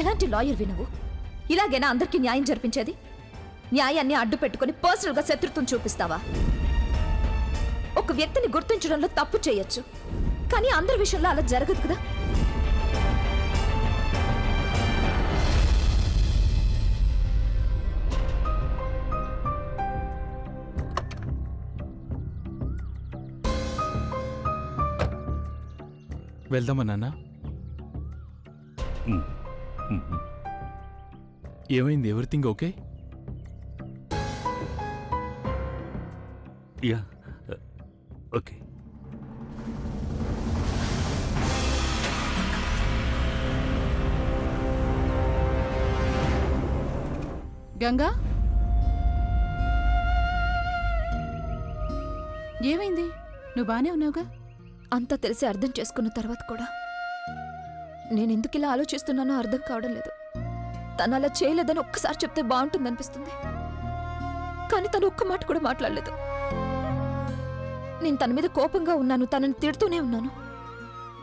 ఎలాంటి లాయర్వి నువ్వు? ఇలాగైనా అందరికీ న్యాయం జరిపించేది? న్యాయాన్ని అడ్డు పెట్టుకుని పర్సనల్గా శత్రుత్వం చూపిస్తావా? ఒక వ్యక్తిని గుర్తించడంలో తప్పు చేయొచ్చు, కానీ అందరి విషయంలో అలా జరగదు కదా. వెళ్దామా నాన్న? ఏమైంది? Everything okay? Yeah okay. Ganga, ఏమైంది? నువ్వు బానే ఉన్నావుగా? అంతా తెలిసి అర్థం చేసుకున్న తర్వాత కూడా నేను ఎందుకు ఇలా ఆలోచిస్తున్నానో అర్థం కావడం లేదు. తను అలా చేయలేదని ఒక్కసారి చెప్తే బాగుంటుందనిపిస్తుంది, కానీ తను ఒక్క మాట కూడా మాట్లాడలేదు. నేను తన మీద కోపంగా ఉన్నాను, తనని తిడుతూనే ఉన్నాను,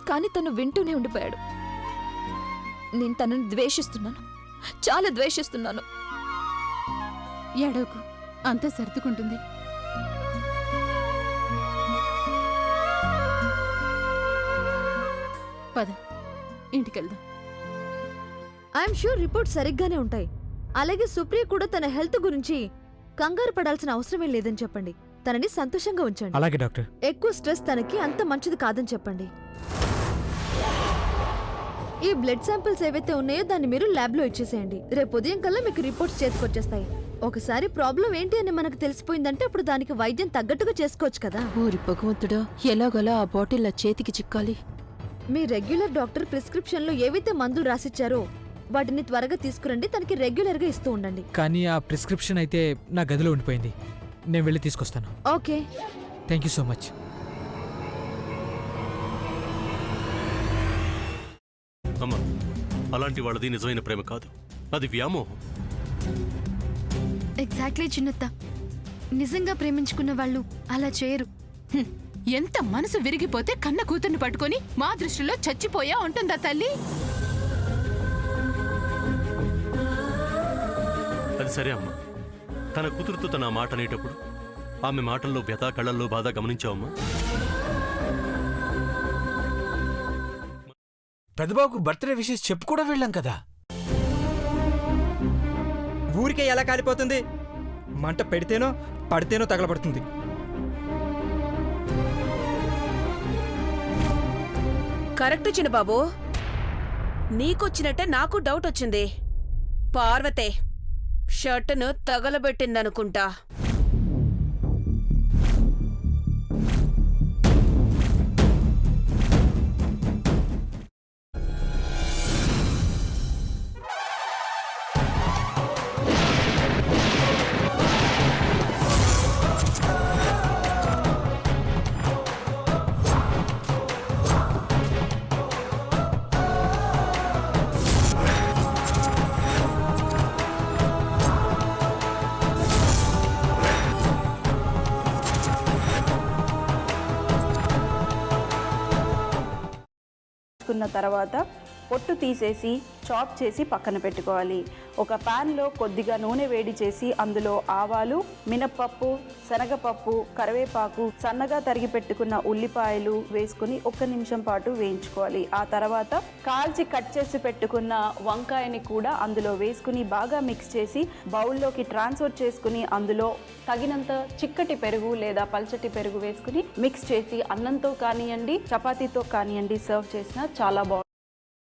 కానీ తను వింటూనే ఉండిపోయాడు. నేను తనని ద్వేషిస్తున్నాను, చాలా ద్వేషిస్తున్నాను. ఏడవకు, అంతా సర్దుకుంటుంది. పద, ఇంటికెళ్దాం. ఐఎమ్ ష్యూర్ రిపోర్ట్ సరిగ్గానే ఉంటాయి. అలాగే సుప్రియ కూడా తన హెల్త్ గురించి కంగారు పడాల్సిన అవసరమే లేదని చెప్పండి. తనని సంతోషంగా ఉంచండి. అలాగే డాక్టర్. ఎక్కువ స్ట్రెస్ తనకి అంత మంచిది కాదని చెప్పండి. ఈ బ్లడ్ శాంపిల్స్ ఏవైతే ఉన్నాయో దాన్ని మీరు ల్యాబ్ లో ఇచ్చేసేయండి. రేపు ఉదయం కల్లా మీకు రిపోర్ట్స్ చేతికొచ్చేస్తాయి. ఒకసారి ప్రాబ్లం ఏంటి అని మనకు తెలిసిపోయిందంటే అప్పుడు దానికి వైద్యం తగ్గట్టుగా చేసుకోవచ్చు కదా. ఓరి భగవంతుడా, ఎలాగోలా ఆ బాటిల్ చేతికి చిక్కాలి. మీ రెగ్యులర్ డాక్టర్ ప్రిస్క్రిప్షన్ లో ఏవైతే మందులు రాసిచ్చారో వాటిని త్వరగా తీసుకురండి. తనకి రెగ్యులర్ గా ఇస్తూ ఉండండి. కానీ ఆ ప్రిస్క్రిప్షన్ అయితే నా గదిలో ఉండిపోయింది. నేను వెళ్ళి తీసుకొస్తాను. Okay, thank you so much. అమ్మా, అలాంటి వాళ్ళది నిజమైన ప్రేమ కాదు, అది వ్యామోహం. ఎగ్జాక్ట్లీ చిన్నత్త, నిజంగా ప్రేమించుకున్న వాళ్ళు అలా చేయరు. ఎంత మనసు విరిగిపోతే కన్న కూతుర్ని పట్టుకొని మా దృష్టిలో చచ్చిపోయా ఉంటుందా తల్లి? అది సరే అమ్మా, తన కూతురుతో తన మాట అనేటప్పుడు ఆమె మాటల్లో వ్యథ, కళ్ళల్లో బాధ గమనించావమ్మా? పెద్దబాబుకు బర్త్డే విషెస్ చెప్పు కూడా వెళ్ళాం కదా. ఊరికే ఎలా కాలిపోతుంది? మంట పెడితేనో పడితేనో తగలబడుతుంది. కరెక్ట్ చిన్నబాబు, నీకొచ్చినట్టే నాకు డౌట్ వచ్చింది. పార్వతే షర్టును తగలబెట్టిందనుకుంటా. కున్న తర్వాత పొట్టు తీసేసి చాప్ చేసి పక్కన పెట్టుకోవాలి. ఒక ప్యాన్లో కొద్దిగా నూనె వేడి చేసి అందులో ఆవాలు, మినప్పప్పు, శనగపప్పు, కరివేపాకు, సన్నగా తరిగి పెట్టుకున్న ఉల్లిపాయలు వేసుకుని 1 నిమిషం పాటు వేయించుకోవాలి. ఆ తర్వాత కాల్చి కట్ చేసి పెట్టుకున్న వంకాయని కూడా అందులో వేసుకుని బాగా మిక్స్ చేసి బౌల్లోకి ట్రాన్స్ఫర్ చేసుకుని అందులో తగినంత చిక్కటి పెరుగు లేదా పల్చటి పెరుగు వేసుకుని మిక్స్ చేసి అన్నంతో కానివ్వండి, చపాతీతో కానివ్వండి సర్వ్ చేసినా చాలా బాగుంటుంది.